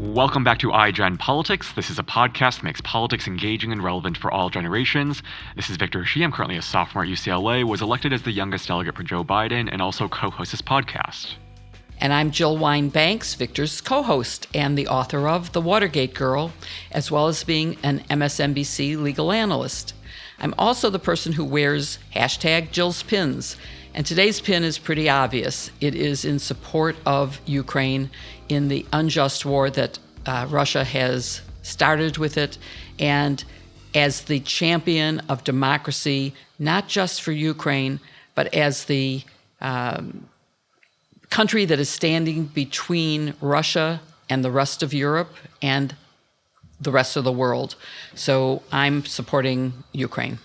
Welcome back to iGen Politics. This is a podcast that makes politics engaging and relevant for all generations. This is Victor Shi. I'm currently a sophomore at UCLA, was elected as the youngest delegate for Joe Biden, and also co-host this podcast. And I'm Jill Wine-Banks, Victor's co-host and the author of The Watergate Girl, as well as being an MSNBC legal analyst. I'm also the person who wears #Jill's pins. And today's pin is pretty obvious. It is in support of Ukraine in the unjust war that Russia has started with it, and as the champion of democracy, not just for Ukraine, but as the country that is standing between Russia and the rest of Europe and the rest of the world. So I'm supporting Ukraine.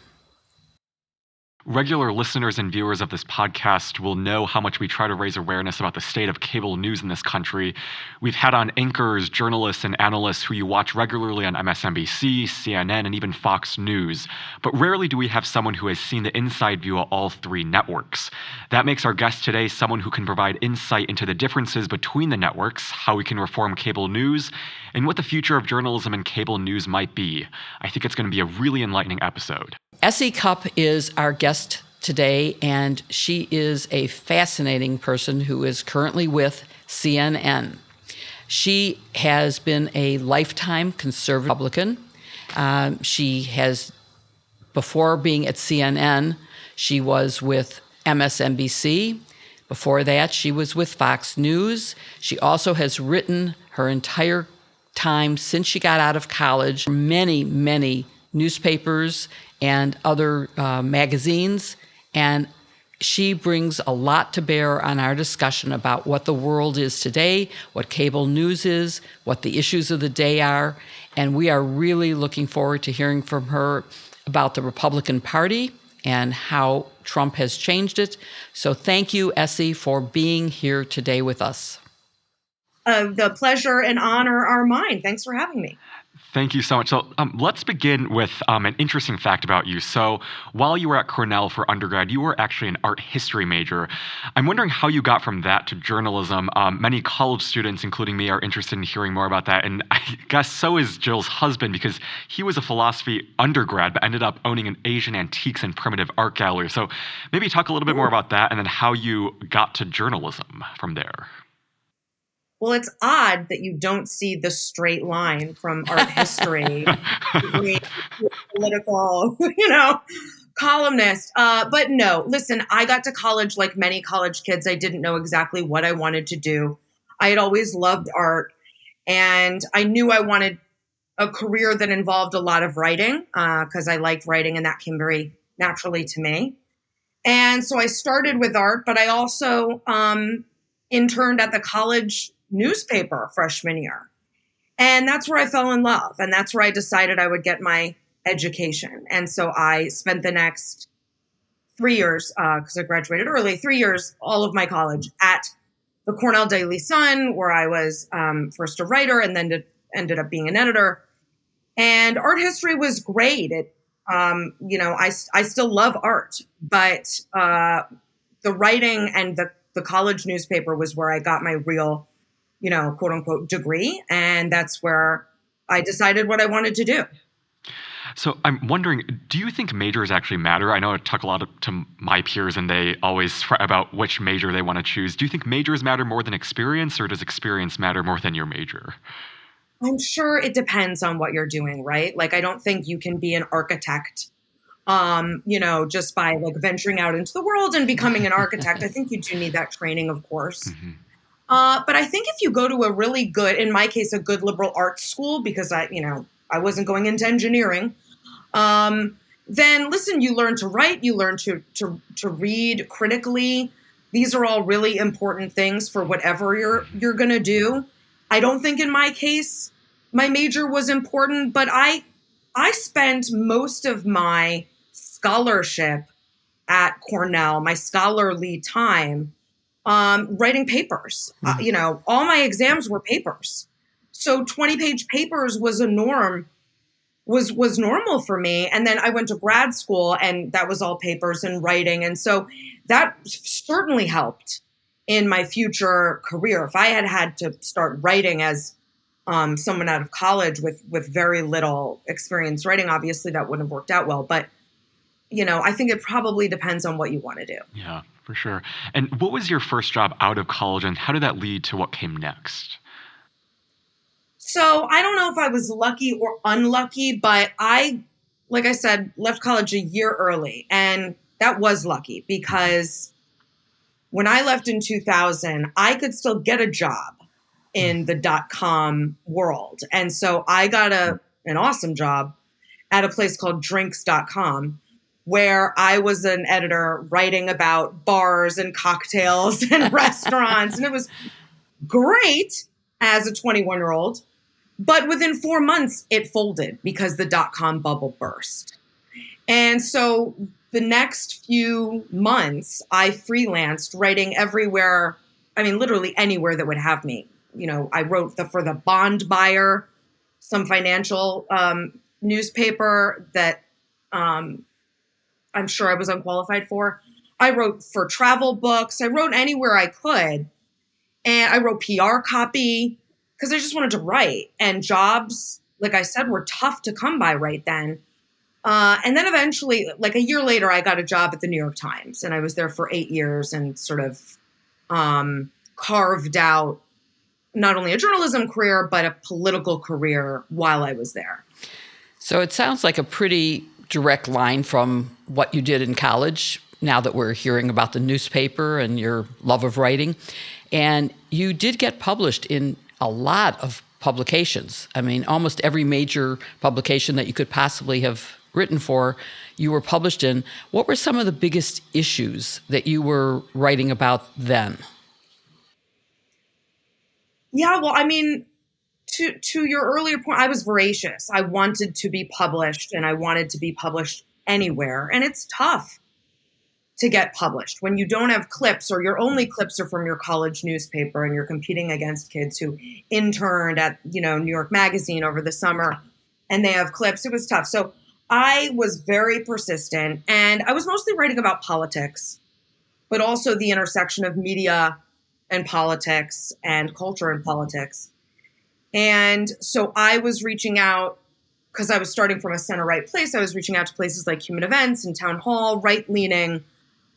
Regular listeners and viewers of this podcast will know how much we try to raise awareness about the state of cable news in this country. We've had on anchors, journalists, and analysts who you watch regularly on MSNBC, CNN, and even Fox News. But rarely do we have someone who has seen the inside view of all three networks. That makes our guest today someone who can provide insight into the differences between the networks, how we can reform cable news, and what the future of journalism and cable news might be. I think it's going to be a really enlightening episode. Essie Cupp is our guest today, and she is a fascinating person who is currently with CNN. She has been a lifetime conservative Republican. She has, before being at CNN, she was with MSNBC. Before that, she was with Fox News. She also has written her entire time since she got out of college, many newspapers and other magazines, and she brings a lot to bear on our discussion about what the world is today, what cable news is, what the issues of the day are, and we are really looking forward to hearing from her about the Republican Party and how Trump has changed it. So thank you, Essie, for being here today with us. The pleasure and honor are mine. Thanks for having me. Thank you so much. So let's begin with an interesting fact about you. So while you were at Cornell for undergrad, you were actually an art history major. I'm wondering how you got from that to journalism. Many college students, including me, are interested in hearing more about that. And I guess so is Jill's husband, because he was a philosophy undergrad, but ended up owning an Asian antiques and primitive art gallery. So maybe talk a little bit more about that and then how you got to journalism from there. Well, it's odd that you don't see the straight line from art history, political, columnist. But no, listen, I got to college like many college kids. I didn't know exactly what I wanted to do. I had always loved art, and I knew I wanted a career that involved a lot of writing because I liked writing, and that came very naturally to me. And so I started with art, but I also interned at the college newspaper freshman year. And that's where I fell in love. And that's where I decided I would get my education. And so I spent the next 3 years, because I graduated early, 3 years, all of my college at the Cornell Daily Sun, where I was first a writer and then ended up being an editor. And art history was great. I still love art, but the writing and the college newspaper was where I got my real quote unquote degree. And that's where I decided what I wanted to do. So I'm wondering, do you think majors actually matter? I know I talk a lot to my peers and they always fret about which major they want to choose. Do you think majors matter more than experience, or does experience matter more than your major? I'm sure it depends on what you're doing, right? Like, I don't think you can be an architect, just by like venturing out into the world and becoming an architect. I think you do need that training, of course. Mm-hmm. But I think if you go to a really good, in my case, a good liberal arts school, because I wasn't going into engineering, then listen, you learn to write, you learn to read critically. These are all really important things for whatever you're going to do. I don't think in my case, my major was important, but I spent most of my scholarship at Cornell, my scholarly time, writing papers. All my exams were papers. So 20-page papers was a norm, was normal for me. And then I went to grad school and that was all papers and writing. And so that certainly helped in my future career. If I had to start writing as someone out of college with very little experience writing. Obviously, that wouldn't have worked out well. But, I think it probably depends on what you want to do. Yeah, for sure. And what was your first job out of college, and how did that lead to what came next? So I don't know if I was lucky or unlucky, but like I said, left college a year early. And that was lucky because when I left in 2000, I could still get a job in the .com world. And so I got an awesome job at a place called drinks.com, where I was an editor writing about bars and cocktails and restaurants. And it was great as a 21-year-old. But within 4 months, it folded because the .com bubble burst. And so the next few months, I freelanced writing everywhere. I mean, literally anywhere that would have me. I wrote for the Bond Buyer, some financial newspaper that I'm sure I was unqualified for. I wrote for travel books. I wrote anywhere I could. And I wrote PR copy because I just wanted to write. And jobs, like I said, were tough to come by right then. And then eventually, like a year later, I got a job at the New York Times. And I was there for 8 years and sort of carved out not only a journalism career, but a political career while I was there. So it sounds like a pretty direct line from what you did in college, now that we're hearing about the newspaper and your love of writing. And you did get published in a lot of publications. I mean, almost every major publication that you could possibly have written for, you were published in. What were some of the biggest issues that you were writing about then? Yeah, well, I mean, to your earlier point, I was voracious. I wanted to be published, and I wanted to be published anywhere. And it's tough to get published when you don't have clips, or your only clips are from your college newspaper and you're competing against kids who interned at, New York Magazine over the summer and they have clips. It was tough. So I was very persistent, and I was mostly writing about politics, but also the intersection of media and politics and culture and politics. And so I was reaching out because I was starting from a center-right place. I was reaching out to places like Human Events and Town Hall, right-leaning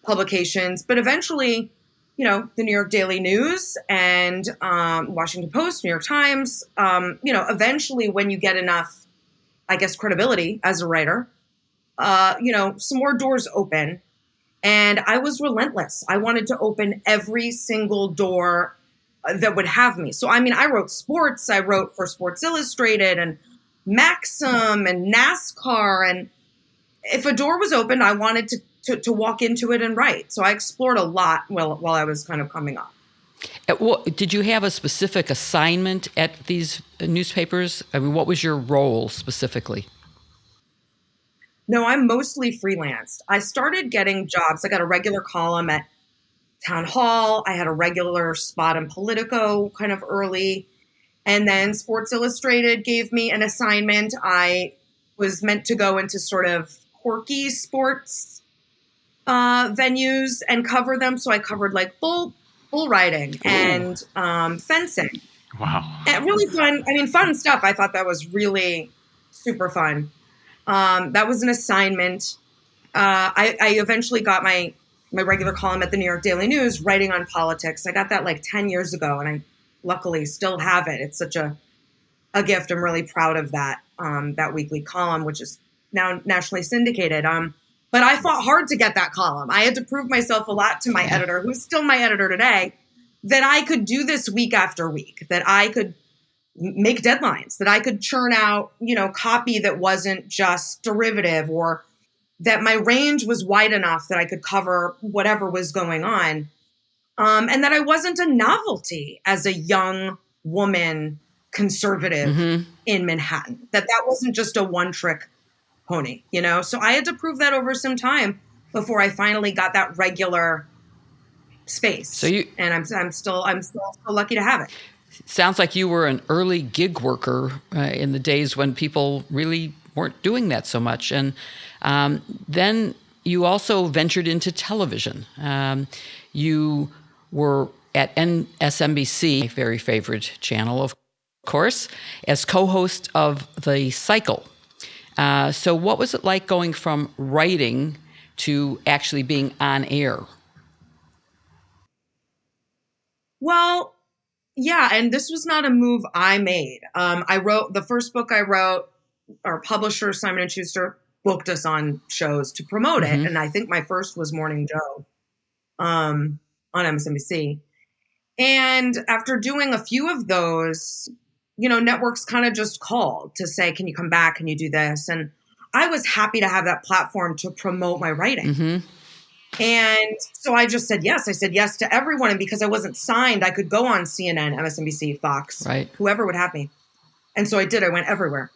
publications, but eventually, the New York Daily News and Washington Post, New York Times, eventually when you get enough, I guess, credibility as a writer, some more doors open. And I was relentless. I wanted to open every single door that would have me. So, I mean, I wrote sports. I wrote for Sports Illustrated and Maxim and NASCAR. And if a door was open, I wanted to walk into it and write. So I explored a lot while I was kind of coming up. Did you have a specific assignment at these newspapers? I mean, what was your role specifically? No, I'm mostly freelanced. I started getting jobs. I got a regular column at Town Hall. I had a regular spot in Politico kind of early. And then Sports Illustrated gave me an assignment. I was meant to go into sort of quirky sports venues and cover them. So I covered like bull riding and fencing. Wow. And really fun. I mean, fun stuff. I thought that was really super fun. That was an assignment. I eventually got my regular column at the New York Daily News writing on politics. I got that like 10 years ago, and I luckily still have it. It's such a gift. I'm really proud of that weekly column, which is now nationally syndicated. But I fought hard to get that column. I had to prove myself a lot to my editor, who's still my editor today, that I could do this week after week, that I could make deadlines, that I could churn out, copy that wasn't just derivative, or that my range was wide enough that I could cover whatever was going on. And that I wasn't a novelty as a young woman conservative in Manhattan, that wasn't just a one-trick pony, So I had to prove that over some time before I finally got that regular space. And I'm still so lucky to have it. Sounds like you were an early gig worker in the days when people really weren't doing that so much. And then you also ventured into television. You were at MSNBC, my very favorite channel, course, as co-host of The Cycle. So what was it like going from writing to actually being on air? Well, yeah, and this was not a move I made. I wrote the first book I wrote. Our publisher, Simon and Schuster, booked us on shows to promote it, and I think my first was Morning Joe on MSNBC. And after doing a few of those, networks kind of just called to say, "Can you come back? Can you do this?" And I was happy to have that platform to promote my writing. And so I just said yes. I said yes to everyone. And because I wasn't signed, I could go on CNN, MSNBC, Fox, Right. whoever would have me. And so I did. I went everywhere.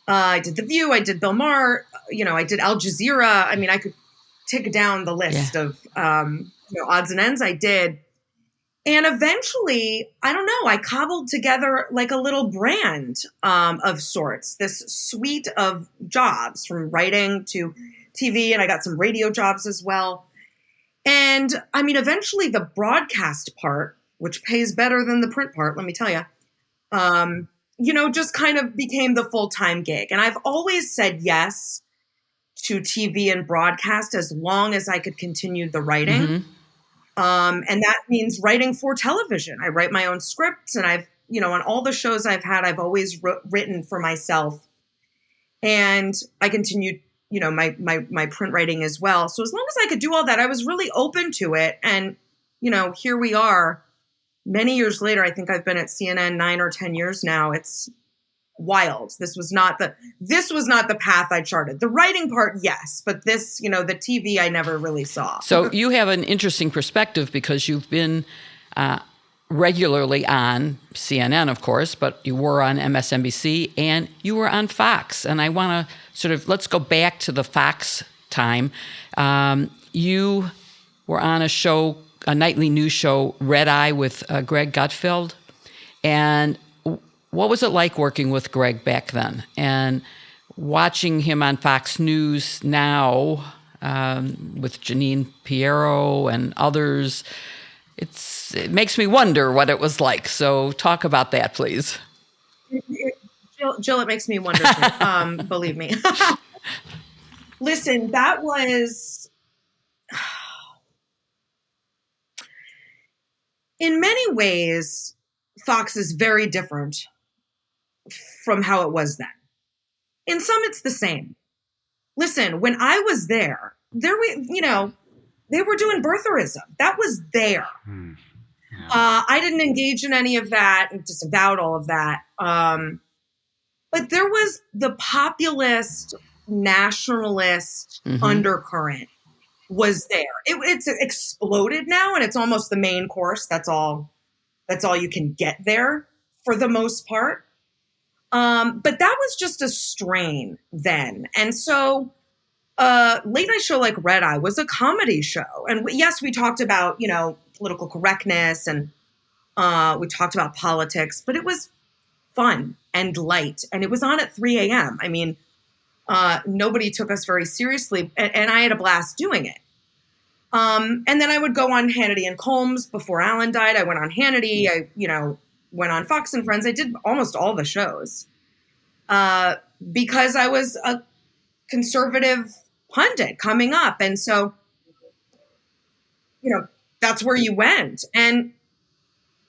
I did The View. I did Bill Maher. I did Al Jazeera. I mean, I could tick down the list of odds and ends I did. And eventually, I don't know, I cobbled together like a little brand of sorts, this suite of jobs from writing to TV. And I got some radio jobs as well. And I mean, eventually the broadcast part, which pays better than the print part, let me tell you, just kind of became the full-time gig. And I've always said yes to TV and broadcast as long as I could continue the writing. And that means writing for television. I write my own scripts, and I've, on all the shows I've had, I've always written for myself. And I continued, my print writing as well. So as long as I could do all that, I was really open to it. And, here we are. Many years later, I think I've been at CNN 9 or 10 years now. It's wild. This was not the path I charted. The writing part, yes, but this, the TV I never really saw. So you have an interesting perspective because you've been regularly on CNN, of course, but you were on MSNBC and you were on Fox. And I want to let's go back to the Fox time. You were on a nightly news show, Red Eye, with Greg Gutfeld. And what was it like working with Greg back then? And watching him on Fox News now with Janine Pirro and others, it makes me wonder what it was like. So talk about that, please. Jill, it makes me wonder too. Believe me. Listen, that was... In many ways, Fox is very different from how it was then. In some, it's the same. Listen, when I was there they were doing birtherism. That was there. I didn't engage in any of that and disavowed all of that. But there was the populist, nationalist undercurrent was there. It's exploded now, and it's almost the main course. That's all you can get there for the most part. But that was just a strain then. And so late night show like Red Eye was a comedy show. And yes, we talked about, political correctness, and we talked about politics, but it was fun and light. And it was on at 3 a.m. I mean, nobody took us very seriously, and I had a blast doing it. And then I would go on Hannity and Combs before Alan died. I went on Hannity. I, went on Fox and Friends. I did almost all the shows because I was a conservative pundit coming up. And so, that's where you went. And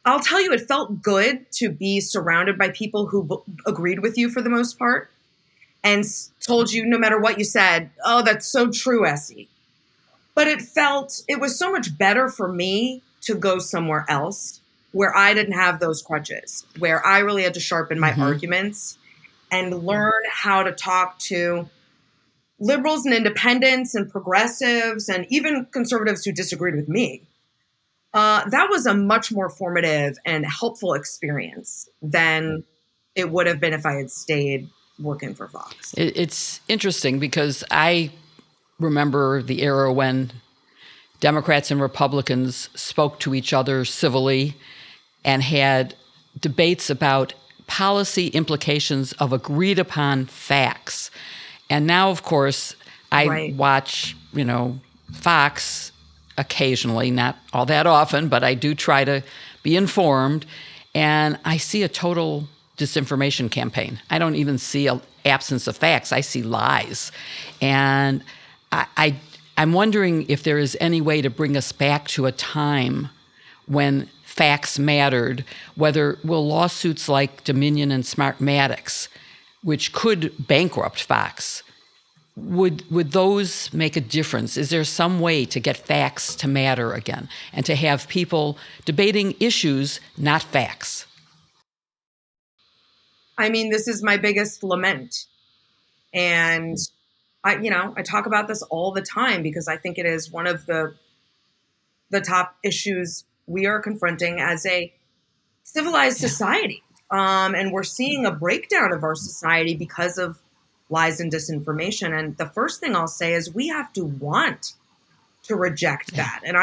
I'll tell you, it felt good to be surrounded by people who agreed with you for the most part and told you, no matter what you said, "Oh, that's so true, Essie." But it was so much better for me to go somewhere else where I didn't have those crutches, where I really had to sharpen my arguments and learn how to talk to liberals and independents and progressives and even conservatives who disagreed with me. That was a much more formative and helpful experience than it would have been if I had stayed working for Fox. It's interesting because I remember the era when Democrats and Republicans spoke to each other civilly and had debates about policy implications of agreed upon facts. And now, of course, I watch, Fox occasionally, not all that often, but I do try to be informed. And I see a total disinformation campaign. I don't even see an absence of facts. I see lies. And I'm wondering if there is any way to bring us back to a time when facts mattered, whether lawsuits like Dominion and Smartmatics, which could bankrupt Fox, would those make a difference? Is there some way to get facts to matter again and to have people debating issues, not facts? I mean, this is my biggest lament. And I talk about this all the time because I think it is one of the top issues we are confronting as a civilized society. And we're seeing a breakdown of our society because of lies and disinformation. And the first thing I'll say is we have to want to reject that. And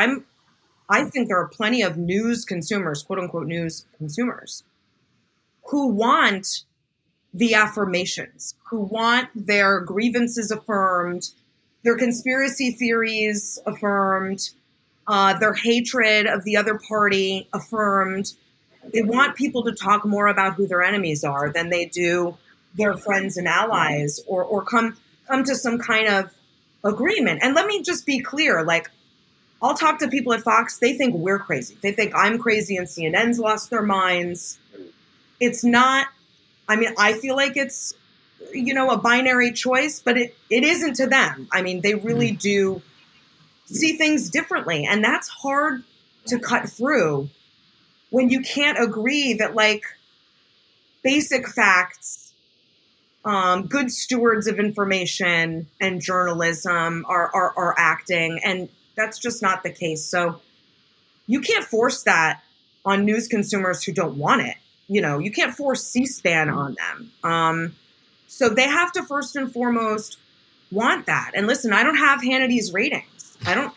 I think there are plenty of news consumers, quote unquote news consumers, who want the affirmations, who want their grievances affirmed, their conspiracy theories affirmed, their hatred of the other party affirmed. They want people to talk more about who their enemies are than they do their friends and allies, or come to some kind of agreement. And let me just be clear, like, I'll talk to people at Fox, they think we're crazy. They think I'm crazy and CNN's lost their minds. It's not, I mean, I feel like it's, a binary choice, but it isn't to them. I mean, they really do see things differently. And that's hard to cut through when you can't agree that, like, basic facts, good stewards of information and journalism are acting. And that's just not the case. So you can't force that on news consumers who don't want it. You can't force C-SPAN on them. So they have to first and foremost want that. And listen, I don't have Hannity's ratings. I don't,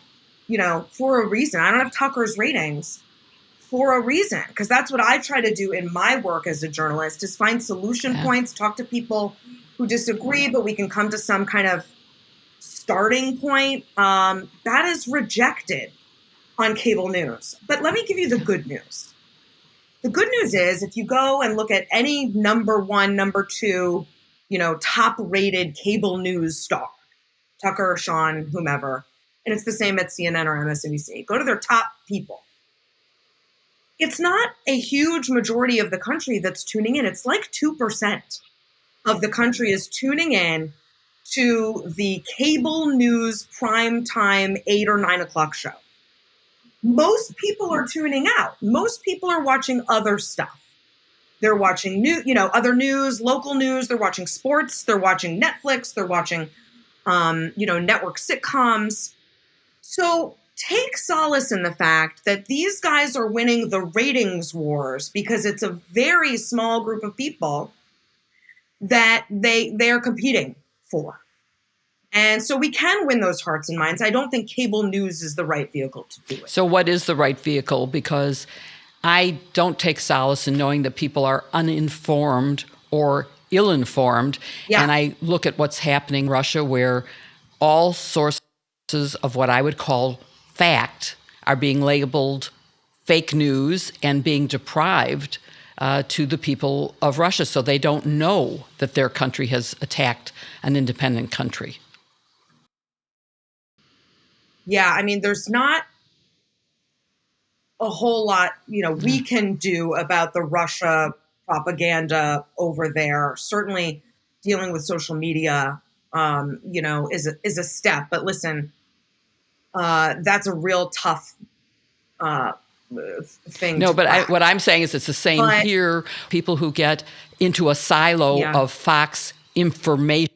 for a reason. I don't have Tucker's ratings for a reason, because that's what I try to do in my work as a journalist, is find solution points, talk to people who disagree, but we can come to some kind of starting point. That is rejected on cable news. But let me give you the good news. The good news is, if you go and look at any number one, number two, top rated cable news star, Tucker, Sean, whomever, and it's the same at CNN or MSNBC, go to their top people. It's not a huge majority of the country that's tuning in. It's like 2% of the country is tuning in to the cable news prime time 8 or 9 o'clock show. Most people are tuning out. Most people are watching other stuff. They're watching other news, local news. They're watching sports. They're watching Netflix. They're watching, network sitcoms. So take solace in the fact that these guys are winning the ratings wars because it's a very small group of people that they are competing for. And so we can win those hearts and minds. I don't think cable news is the right vehicle to do it. So what is the right vehicle? Because I don't take solace in knowing that people are uninformed or ill-informed. Yeah. And I look at what's happening in Russia, where all sources of what I would call fact are being labeled fake news and being deprived to the people of Russia. So they don't know that their country has attacked an independent country. Yeah, I mean, there's not a whole lot, we can do about the Russia propaganda over there. Certainly dealing with social media, is a step. But listen, that's a real tough thing. No, but what I'm saying is it's the same here. People who get into a silo of Fox information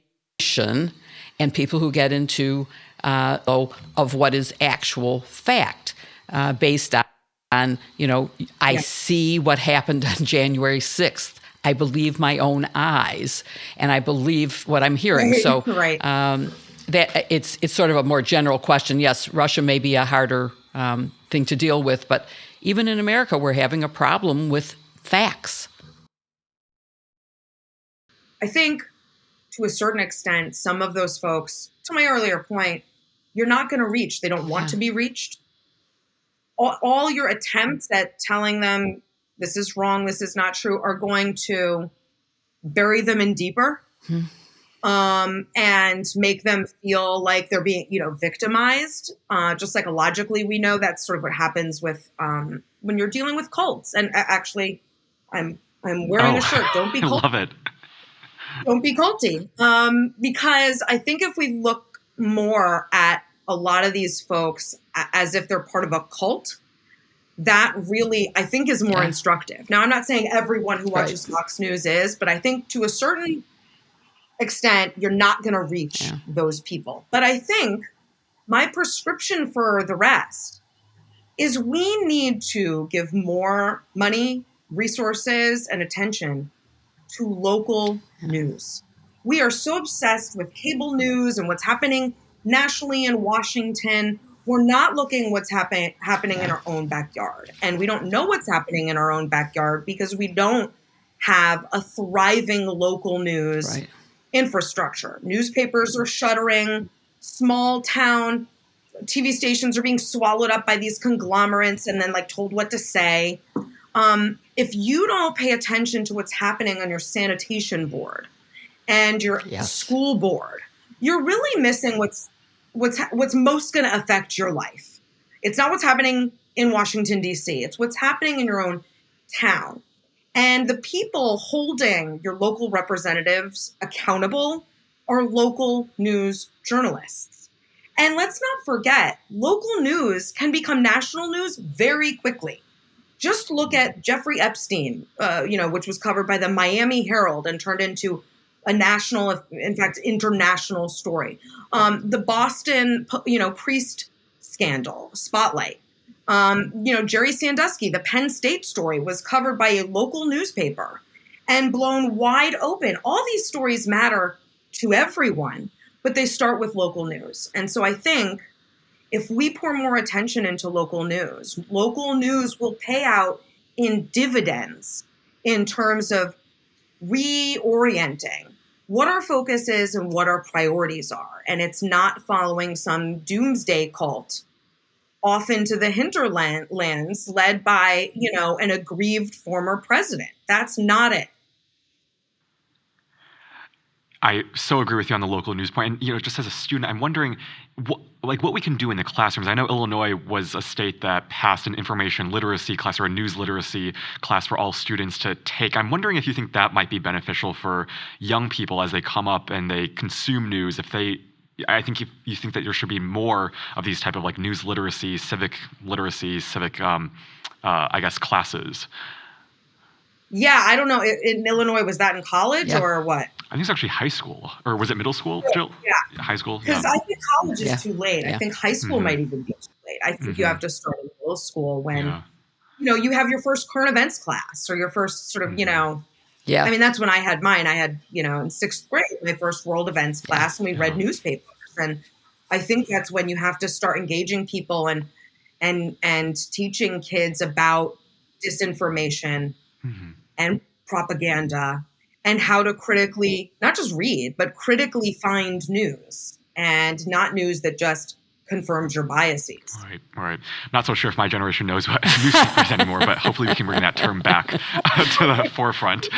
and people who get into of what is actual fact based on, I see what happened on January 6th. I believe my own eyes, and I believe what I'm hearing. So that it's sort of a more general question. Yes, Russia may be a harder thing to deal with, but even in America, we're having a problem with facts. I think to a certain extent, some of those folks, to my earlier point, you're not going to reach. They don't want to be reached. All your attempts at telling them this is wrong, this is not true, are going to bury them in deeper. And make them feel like they're being, victimized. Just psychologically, we know that's sort of what happens with when you're dealing with cults. And actually, I'm wearing a shirt. Don't be I culty. love it. Don't be culty. Because I think if we look more at a lot of these folks as if they're part of a cult, that really, I think, is more instructive. Now, I'm not saying everyone who watches Fox News is, but I think to a certain extent, you're not going to reach those people. But I think my prescription for the rest is we need to give more money, resources, and attention to local news. We are so obsessed with cable news and what's happening nationally in Washington. We're not looking what's happening in our own backyard. And we don't know what's happening in our own backyard because we don't have a thriving local news infrastructure. Newspapers are shuttering, small town TV stations are being swallowed up by these conglomerates and then told what to say. If you don't pay attention to what's happening on your sanitation board and your school board, you're really missing what's most going to affect your life. It's not what's happening in Washington, D.C. It's what's happening in your own town. And the people holding your local representatives accountable are local news journalists. And let's not forget, local news can become national news very quickly. Just look at Jeffrey Epstein, which was covered by the Miami Herald and turned into a national, in fact, international story. The Boston, priest scandal, spotlight. Jerry Sandusky, the Penn State story, was covered by a local newspaper and blown wide open. All these stories matter to everyone, but they start with local news. And so I think if we pour more attention into local news will pay out in dividends in terms of reorienting what our focus is and what our priorities are. And it's not following some doomsday cult off into the hinterlands led by, an aggrieved former president. That's not it. I so agree with you on the local news point. And, just as a student, I'm wondering what we can do in the classrooms. I know Illinois was a state that passed an information literacy class or a news literacy class for all students to take. I'm wondering if you think that might be beneficial for young people as they come up and they consume news. I think you think that there should be more of these type of news literacy, civic literacy, civic, classes. Yeah, I don't know. In Illinois, was that in college or what? I think it's actually high school. Or was it middle school, Jill? Yeah. High school? Because I think college is too late. I think high school might even be too late. I think you have to start in middle school when, you have your first current events class or your first sort of, I mean, that's when I had mine. I had, in sixth grade, my first world events class, and we read newspapers. And I think that's when you have to start engaging people and teaching kids about disinformation and propaganda and how to critically, not just read, but critically find news and not news that just confirms your biases. Right. Not so sure if my generation knows what newspapers anymore, but hopefully we can bring that term back to the forefront.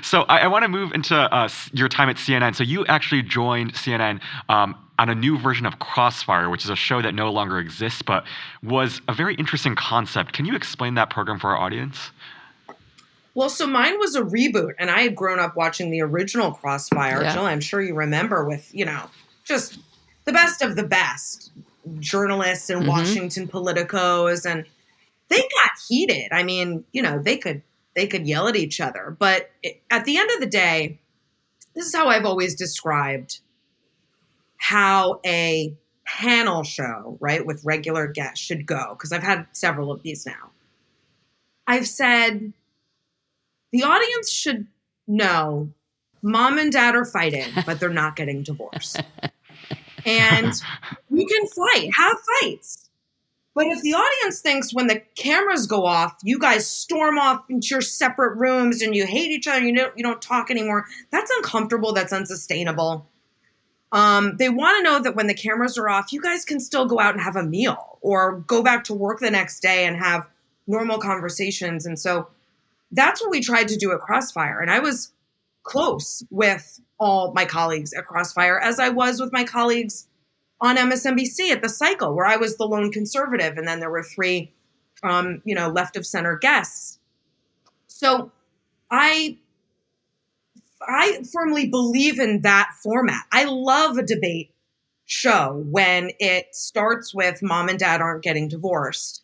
So I want to move into your time at CNN. So you actually joined CNN on a new version of Crossfire, which is a show that no longer exists, but was a very interesting concept. Can you explain that program for our audience? Well, so mine was a reboot, and I had grown up watching the original Crossfire. Jill, I'm sure you remember with, just the best of the best journalists and Washington politicos, and they got heated. I mean, they could yell at each other, but at the end of the day, this is how I've always described how a panel show, right, with regular guests should go, because I've had several of these now. I've said the audience should know mom and dad are fighting, but they're not getting divorced. And you can fight, have fights. But if the audience thinks when the cameras go off, you guys storm off into your separate rooms and you hate each other, you don't talk anymore, that's uncomfortable, that's unsustainable. They want to know that when the cameras are off, you guys can still go out and have a meal or go back to work the next day and have normal conversations. And so that's what we tried to do at Crossfire. And I was close with all my colleagues at Crossfire, as I was with my colleagues on MSNBC at the cycle, where I was the lone conservative. And then there were three, left of center guests. So I firmly believe in that format. I love a debate show when it starts with mom and dad aren't getting divorced.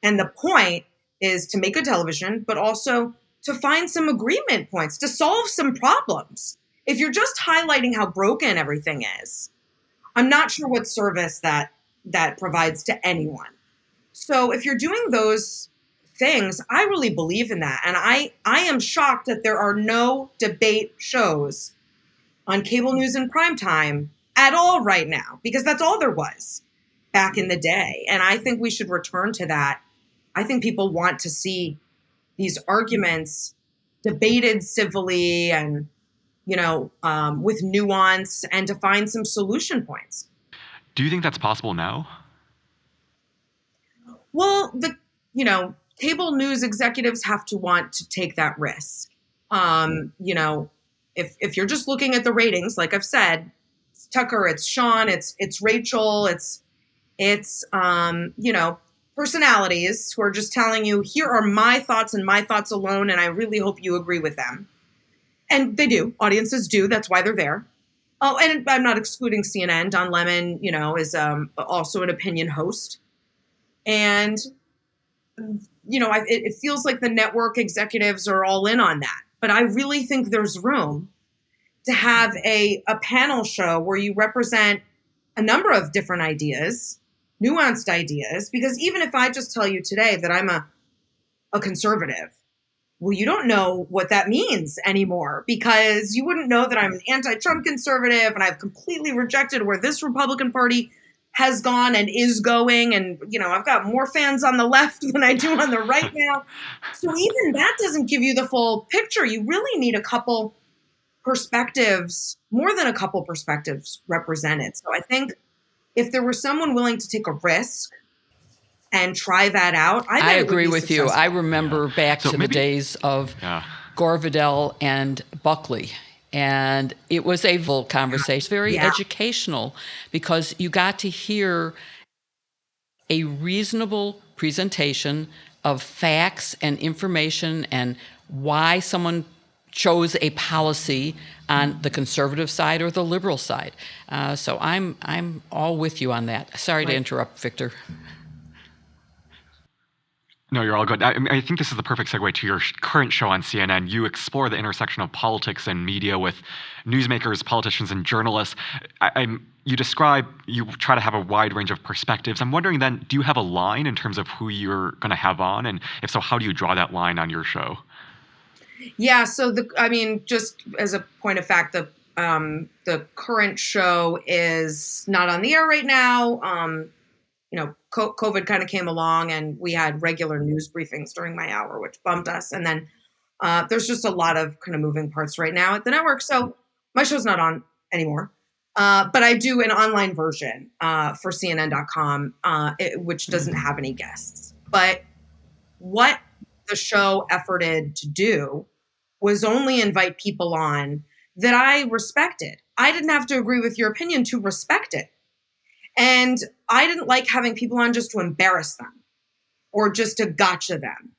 And the point is to make good television, but also to find some agreement points, to solve some problems. If you're just highlighting how broken everything is, I'm not sure what service that provides to anyone. So if you're doing those things, I really believe in that. And I am shocked that there are no debate shows on cable news in prime time at all right now, because that's all there was back in the day. And I think we should return to that. I think people want to see these arguments debated civilly and, with nuance, and to find some solution points. Do you think that's possible now? Well, cable news executives have to want to take that risk. If you're just looking at the ratings, like I've said, it's Tucker, it's Sean, it's Rachel, it's personalities who are just telling you, here are my thoughts and my thoughts alone, and I really hope you agree with them. And they do. Audiences do. That's why they're there. Oh, and I'm not excluding CNN. Don Lemon, is also an opinion host. And, it feels like the network executives are all in on that. But I really think there's room to have a panel show where you represent a number of different ideas, nuanced ideas, because even if I just tell you today that I'm a conservative, well, you don't know what that means anymore, because you wouldn't know that I'm an anti-Trump conservative and I've completely rejected where this Republican Party has gone and is going. And, I've got more fans on the left than I do on the right now. So even that doesn't give you the full picture. You really need a couple perspectives, more than a couple perspectives represented. So I think if there was someone willing to take a risk and try that out, I agree with you. I remember back to the days of Gore Vidal and Buckley. And it was a full conversation, very educational, because you got to hear a reasonable presentation of facts and information and why someone chose a policy on the conservative side or the liberal side. So I'm all with you on that. Sorry to interrupt, Victor. No, you're all good. I think this is the perfect segue to your current show on CNN. You explore the intersection of politics and media with newsmakers, politicians, and journalists. You try to have a wide range of perspectives. I'm wondering then, do you have a line in terms of who you're going to have on? And if so, how do you draw that line on your show? Yeah, so just as a point of fact, the current show is not on the air right now. COVID kind of came along and we had regular news briefings during my hour, which bumped us. And then there's just a lot of kind of moving parts right now at the network. So my show's not on anymore. But I do an online version for CNN.com, which doesn't have any guests. But what the show efforted to do was only invite people on that I respected. I didn't have to agree with your opinion to respect it. And I didn't like having people on just to embarrass them or just to gotcha them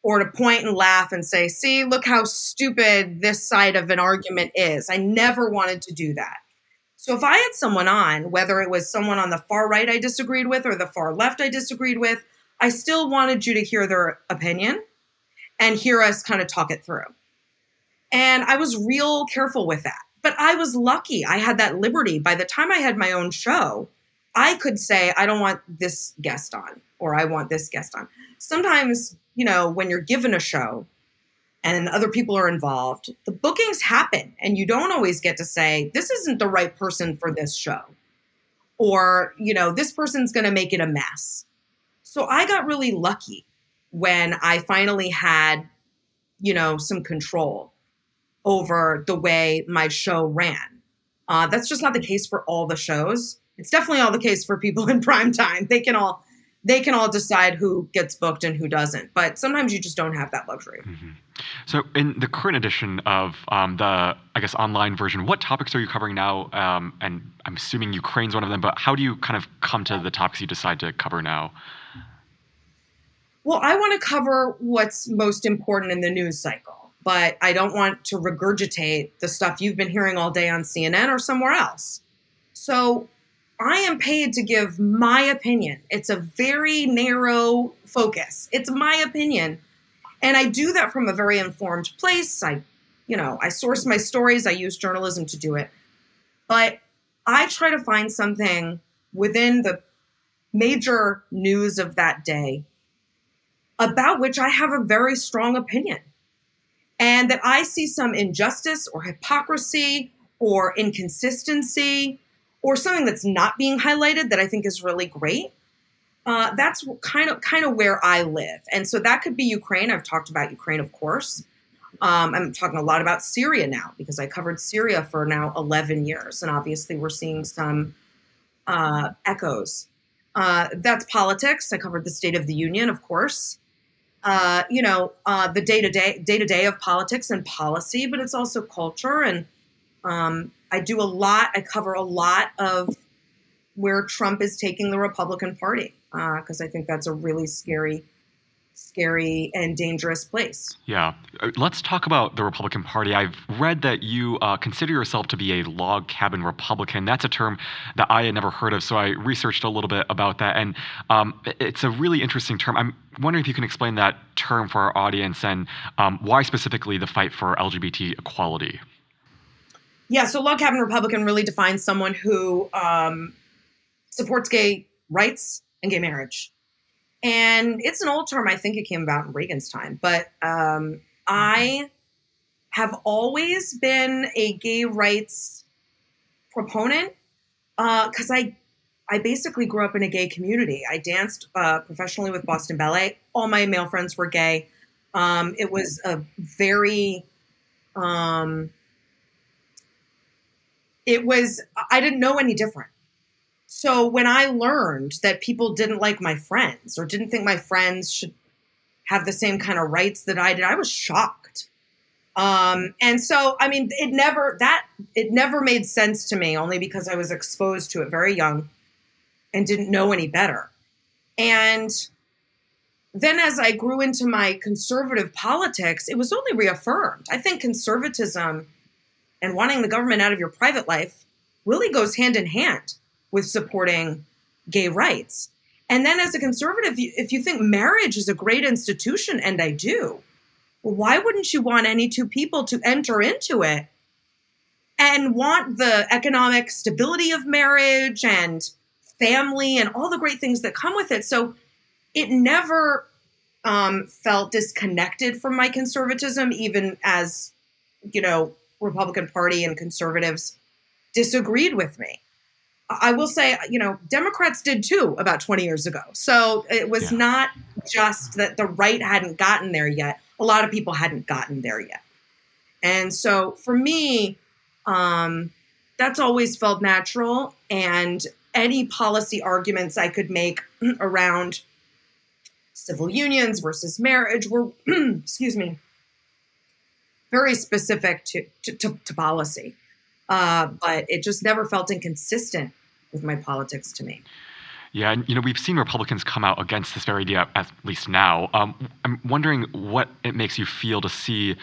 or to point and laugh and say, see, look how stupid this side of an argument is. I never wanted to do that. So if I had someone on, whether it was someone on the far right I disagreed with or the far left I disagreed with, I still wanted you to hear their opinion and hear us kind of talk it through. And I was real careful with that. But I was lucky. I had that liberty. By the time I had my own show, I could say, I don't want this guest on, or I want this guest on. Sometimes, when you're given a show and other people are involved, the bookings happen and you don't always get to say, this isn't the right person for this show. Or, this person's going to make it a mess. So I got really lucky when I finally had, some control over the way my show ran. That's just not the case for all the shows. It's definitely all the case for people in prime time. They can all they can all decide who gets booked and who doesn't. But sometimes you just don't have that luxury. Mm-hmm. So in the current edition of the, I guess, online version, what topics are you covering now? And I'm assuming Ukraine's one of them, but how do you kind of come to the topics you decide to cover now? Well, I want to cover what's most important in the news cycle, but I don't want to regurgitate the stuff you've been hearing all day on CNN or somewhere else. So I am paid to give my opinion. It's a very narrow focus. It's my opinion. And I do that from a very informed place. I source my stories. I use journalism to do it. But I try to find something within the major news of that day about which I have a very strong opinion. And that I see some injustice or hypocrisy or inconsistency or something that's not being highlighted that I think is really great. That's kind of where I live. And so that could be Ukraine. I've talked about Ukraine, of course. I'm talking a lot about Syria now because I covered Syria for now 11 years. And obviously we're seeing some echoes. That's politics. I covered the State of the Union, of course. The day-to-day of politics and policy, but it's also culture. And I cover a lot of where Trump is taking the Republican Party, because I think that's a really scary and dangerous place. Yeah. Let's talk about the Republican Party. I've read that you consider yourself to be a log cabin Republican. That's a term that I had never heard of, so I researched a little bit about that. And it's a really interesting term. I'm wondering if you can explain that term for our audience and why specifically the fight for LGBT equality. Yeah, so log cabin Republican really defines someone who supports gay rights and gay marriage. And it's an old term. I think it came about in Reagan's time. But I have always been a gay rights proponent because I basically grew up in a gay community. I danced professionally with Boston Ballet. All my male friends were gay. It was a very... I didn't know any different. So when I learned that people didn't like my friends or didn't think my friends should have the same kind of rights that I did, I was shocked. And so, I mean, it never made sense to me, only because I was exposed to it very young and didn't know any better. And then as I grew into my conservative politics, it was only reaffirmed. I think conservatism and wanting the government out of your private life really goes hand in hand with supporting gay rights. And then as a conservative, if you think marriage is a great institution, and I do, well, why wouldn't you want any two people to enter into it and want the economic stability of marriage and family and all the great things that come with it? So it never felt disconnected from my conservatism, even as, Republican Party and conservatives disagreed with me. I will say, Democrats did too about 20 years ago. So it was not just that the right hadn't gotten there yet. A lot of people hadn't gotten there yet. And so for me, that's always felt natural. And any policy arguments I could make around civil unions versus marriage were, very specific to policy. But it just never felt inconsistent with my politics to me. Yeah, and we've seen Republicans come out against this very idea, at least now. I'm wondering what it makes you feel to see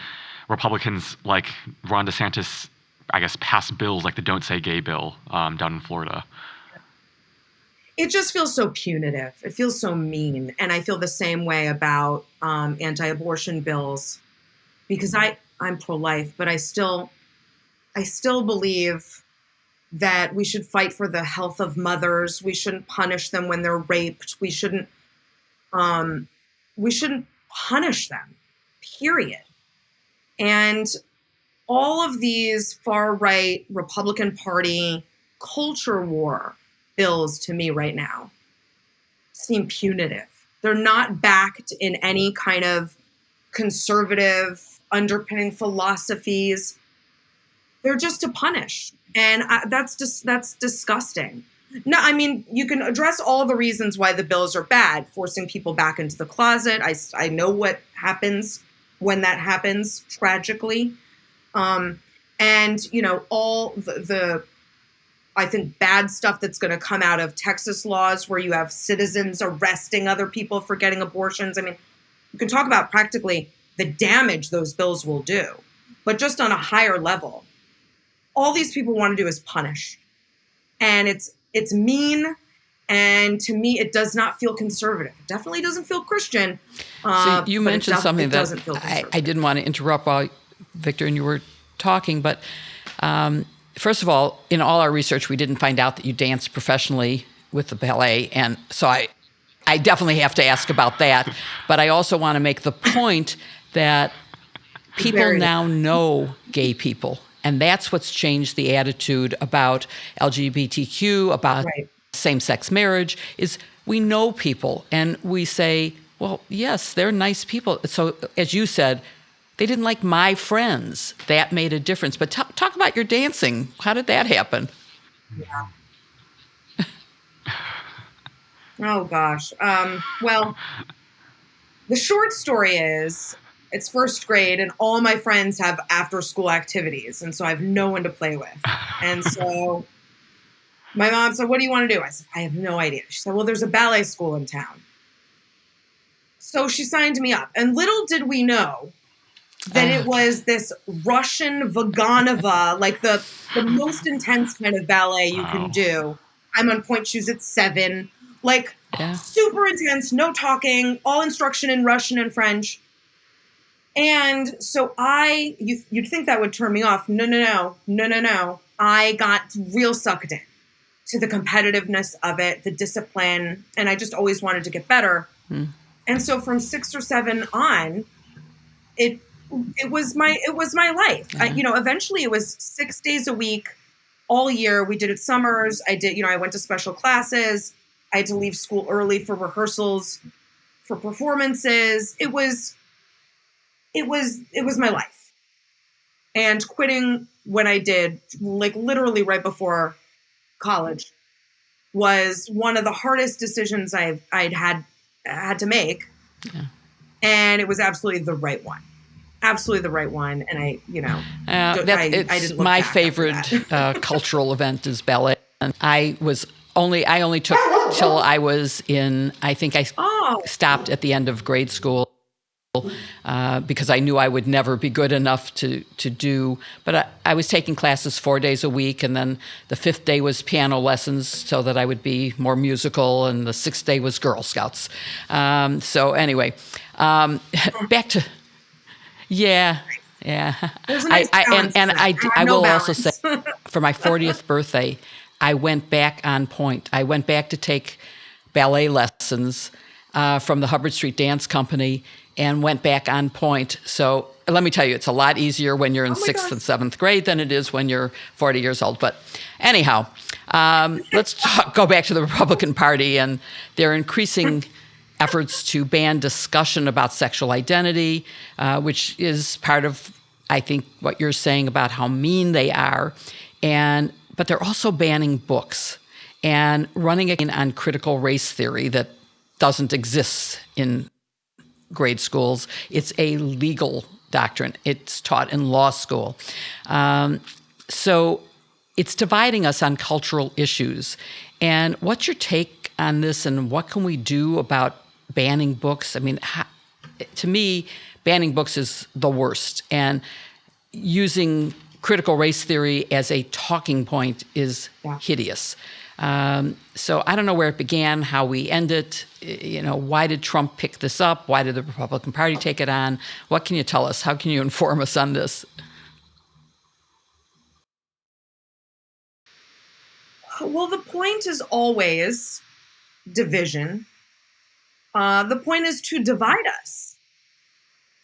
Republicans like Ron DeSantis, I guess, pass bills like the Don't Say Gay bill down in Florida. It just feels so punitive. It feels so mean. And I feel the same way about anti-abortion bills, because I'm pro-life, but I still believe that we should fight for the health of mothers. We shouldn't punish them when they're raped. We shouldn't punish them, period. And all of these far-right Republican Party culture war bills to me right now seem punitive. They're not backed in any kind of conservative underpinning philosophies. They're just to punish. And that's disgusting. No, I mean, you can address all the reasons why the bills are bad, forcing people back into the closet. I know what happens when that happens, tragically. Um, and, all the I think, bad stuff that's going to come out of Texas laws where you have citizens arresting other people for getting abortions. I mean, you can talk about practically the damage those bills will do. But just on a higher level, all these people want to do is punish. And it's mean, and to me it does not feel conservative. It definitely doesn't feel Christian. So you but mentioned something that I didn't want to interrupt while Victor and you were talking, but first of all, in all our research, we didn't find out that you danced professionally with the ballet, and so I definitely have to ask about that. But I also want to make the point that people now know gay people, and that's what's changed the attitude about LGBTQ, about same-sex marriage, is we know people, and we say, well, yes, they're nice people. So, as you said, they didn't like my friends. That made a difference. But talk about your dancing. How did that happen? Yeah. Oh, gosh. Well, the short story is it's first grade, and all my friends have after-school activities, and so I have no one to play with. And so my mom said, what do you want to do? I said, I have no idea. She said, well, there's a ballet school in town. So she signed me up. And little did we know that it was this Russian Vaganova, like the most intense kind of ballet you can do. I'm on point shoes at 7, like super intense, no talking, all instruction in Russian and French. And so you'd think that would turn me off. No. I got real sucked in to the competitiveness of it, the discipline, and I just always wanted to get better. And so from 6 or 7 on, it was my life. Eventually it was 6 days a week, all year. We did it summers. I went to special classes. I had to leave school early for rehearsals, for performances. It was my life. And quitting when I did, like literally right before college, was one of the hardest decisions I'd had to make. Yeah. And it was absolutely the right one. Absolutely the right one. And I didn't look my back favorite cultural event is ballet. And I only took till I was in, I think I stopped at the end of grade school. Because I knew I would never be good enough to do. But I was taking classes 4 days a week, and then the 5th day was piano lessons so that I would be more musical, and the 6th day was Girl Scouts. So anyway, back to, yeah. I will also say, for my 40th birthday, I went back on point. I went back to take ballet lessons from the Hubbard Street Dance Company, and went back on point. So let me tell you, it's a lot easier when you're in 6th and 7th grade than it is when you're 40 years old. But anyhow, let's go back to the Republican Party and their increasing efforts to ban discussion about sexual identity, which is part of, I think, what you're saying about how mean they are. But they're also banning books and running on critical race theory that doesn't exist in grade schools. It's a legal doctrine. It's taught in law school. So it's dividing us on cultural issues. And what's your take on this, and what can we do about banning books? I mean, to me, banning books is the worst. And using critical race theory as a talking point is hideous. So I don't know where it began, how we end it. Why did Trump pick this up? Why did the Republican Party take it on? What can you tell us? How can you inform us on this? Well, the point is always division. The point is to divide us.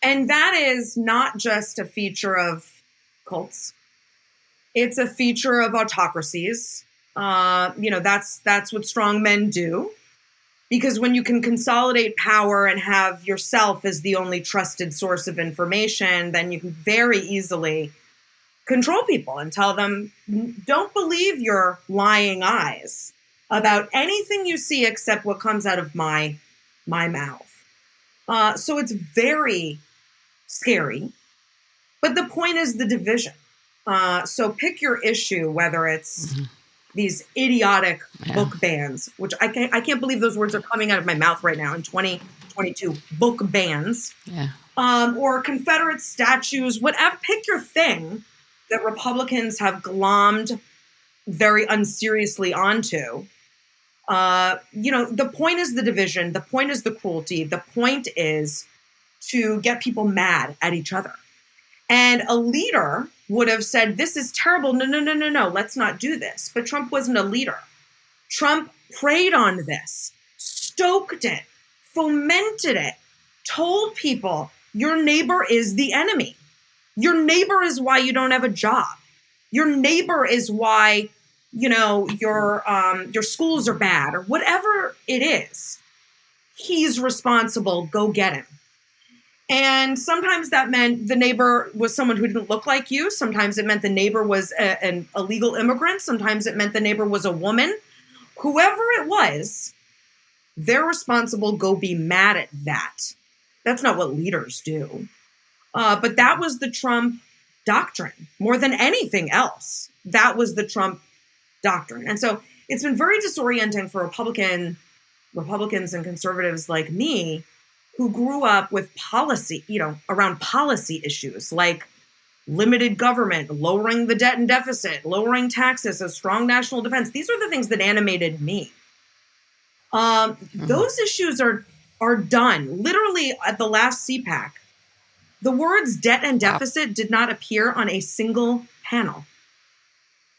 And that is not just a feature of cults. It's a feature of autocracies. That's what strong men do. Because when you can consolidate power and have yourself as the only trusted source of information, then you can very easily control people and tell them, don't believe your lying eyes. about anything you see except what comes out of my mouth. So it's very scary. But the point is the division. So pick your issue, whether it's these idiotic book bans, which I can't believe those words are coming out of my mouth right now in 2022, book bans, or Confederate statues, whatever. Pick your thing that Republicans have glommed very unseriously onto. The point is the division. The point is the cruelty. The point is to get people mad at each other. And a leader would have said, this is terrible. No, let's not do this. But Trump wasn't a leader. Trump preyed on this, stoked it, fomented it, told people, your neighbor is the enemy. Your neighbor is why you don't have a job. Your neighbor is why, your schools are bad, or whatever it is. He's responsible. Go get him. And sometimes that meant the neighbor was someone who didn't look like you. Sometimes it meant the neighbor was an illegal immigrant. Sometimes it meant the neighbor was a woman. Whoever it was, they're responsible. Go be mad at that. That's not what leaders do. But that was the Trump doctrine. More than anything else, that was the Trump doctrine. And so it's been very disorienting for Republicans and conservatives like me, who grew up with policy, around policy issues like limited government, lowering the debt and deficit, lowering taxes, a strong national defense. These are the things that animated me. Those issues are done. Literally at the last CPAC, the words debt and deficit did not appear on a single panel.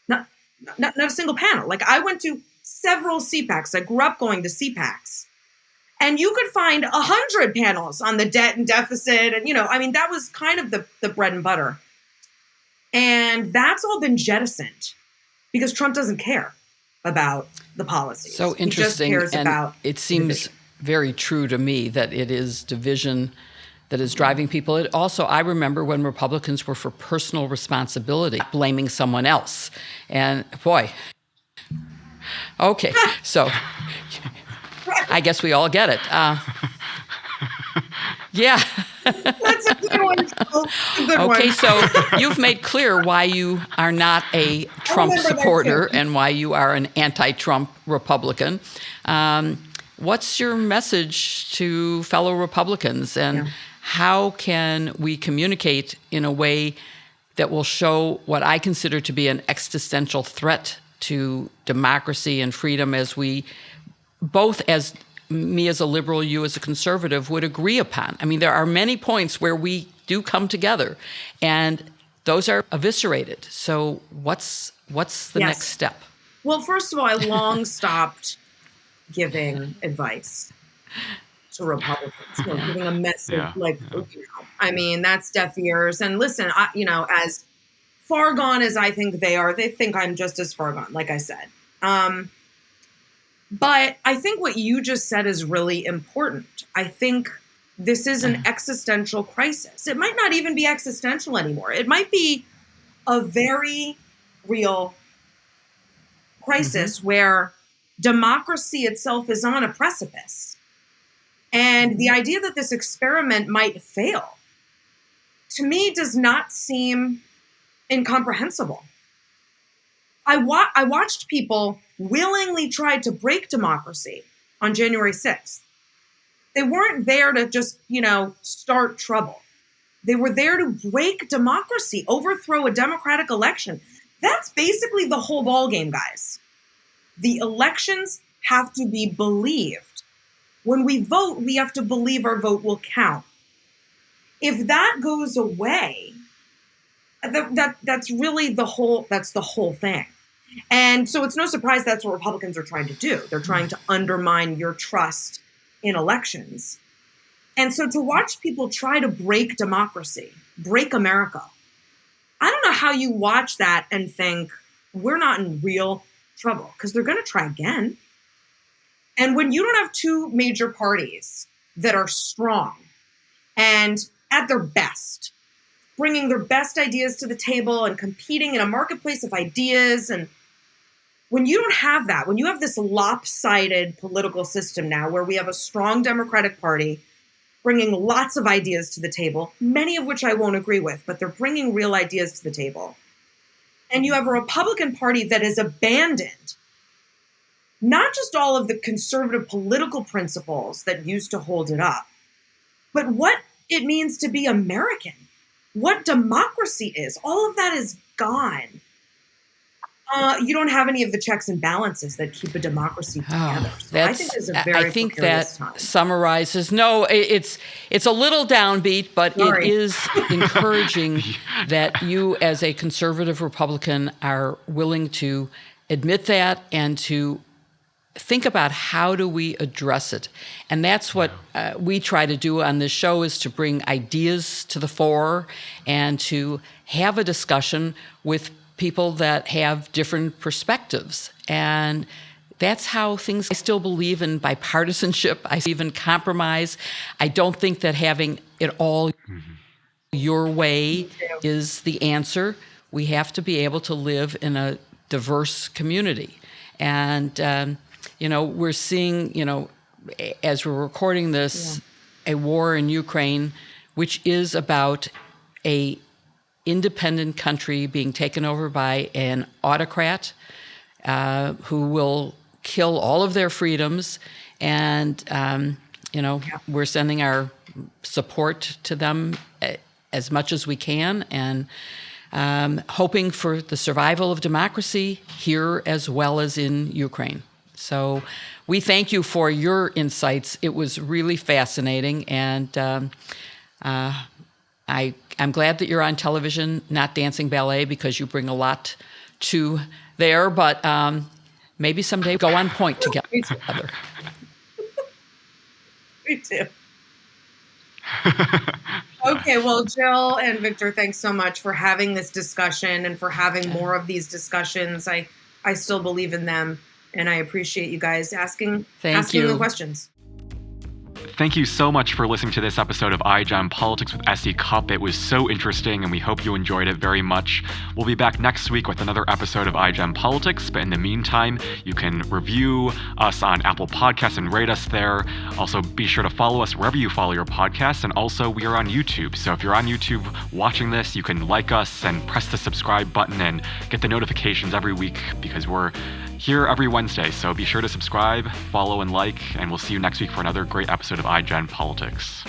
Not a single panel. Like, I went to several CPACs. I grew up going to CPACs. And you could find 100 panels on the debt and deficit. And, that was kind of the bread and butter. And that's all been jettisoned because Trump doesn't care about the policies. So interesting. He just cares about it seems division. Very true to me that it is division that is driving people. It also, I remember when Republicans were for personal responsibility, blaming someone else. And boy, okay, so I guess we all get it. Yeah. That's a good one. Okay, so you've made clear why you are not a Trump supporter and why you are an anti-Trump Republican. What's your message to fellow Republicans, and how can we communicate in a way that will show what I consider to be an existential threat to democracy and freedom, as we both, as me as a liberal, you as a conservative, would agree upon? I mean, there are many points where we do come together, and those are eviscerated. So what's the next step? Well, first of all, I long stopped giving advice to Republicans, giving a message I mean, that's deaf ears. And listen, as far gone as I think they are, they think I'm just as far gone, like I said. But I think what you just said is really important. I think this is an existential crisis. It might not even be existential anymore. It might be a very real crisis where democracy itself is on a precipice. And the idea that this experiment might fail, to me, does not seem incomprehensible. I watched people willingly try to break democracy on January 6th. They weren't there to just, start trouble. They were there to break democracy, overthrow a democratic election. That's basically the whole ballgame, guys. The elections have to be believed. When we vote, we have to believe our vote will count. If that goes away, that's really the whole thing. And so it's no surprise that's what Republicans are trying to do. They're trying to undermine your trust in elections. And so to watch people try to break democracy, break America, I don't know how you watch that and think we're not in real trouble, because they're going to try again. And when you don't have two major parties that are strong and at their best, bringing their best ideas to the table and competing in a marketplace of ideas, and when you don't have that, when you have this lopsided political system now where we have a strong Democratic Party bringing lots of ideas to the table, many of which I won't agree with, but they're bringing real ideas to the table. And you have a Republican Party that has abandoned not just all of the conservative political principles that used to hold it up, but what it means to be American, what democracy is. All of that is gone. You don't have any of the checks and balances that keep a democracy together. So I think it's a very precarious time. Summarizes. No, it's a little downbeat, but Sorry. It is encouraging that you, as a conservative Republican, are willing to admit that and to think about how do we address it. And that's what we try to do on this show, is to bring ideas to the fore and to have a discussion with people that have different perspectives. And that's how things, I still believe in bipartisanship. I believe in compromise. I don't think that having it all your way is the answer. We have to be able to live in a diverse community. And, we're seeing, as we're recording this, a war in Ukraine, which is about a independent country being taken over by an autocrat who will kill all of their freedoms. And, we're sending our support to them as much as we can, and hoping for the survival of democracy here as well as in Ukraine. So we thank you for your insights. It was really fascinating, and I'm glad that you're on television, not dancing ballet, because you bring a lot to there, but maybe someday go on point together. Me too. Okay, well, Jill and Victor, thanks so much for having this discussion and for having more of these discussions. I still believe in them, and I appreciate you guys asking the questions. Thank you so much for listening to this episode of iGEM Politics with S.E. Cupp. It was so interesting, and we hope you enjoyed it very much. We'll be back next week with another episode of iGEM Politics, but in the meantime, you can review us on Apple Podcasts and rate us there. Also, be sure to follow us wherever you follow your podcasts, and also we are on YouTube. So if you're on YouTube watching this, you can like us and press the subscribe button and get the notifications every week, because we're here every Wednesday. So be sure to subscribe, follow, and like, and we'll see you next week for another great episode of iGEM Politics.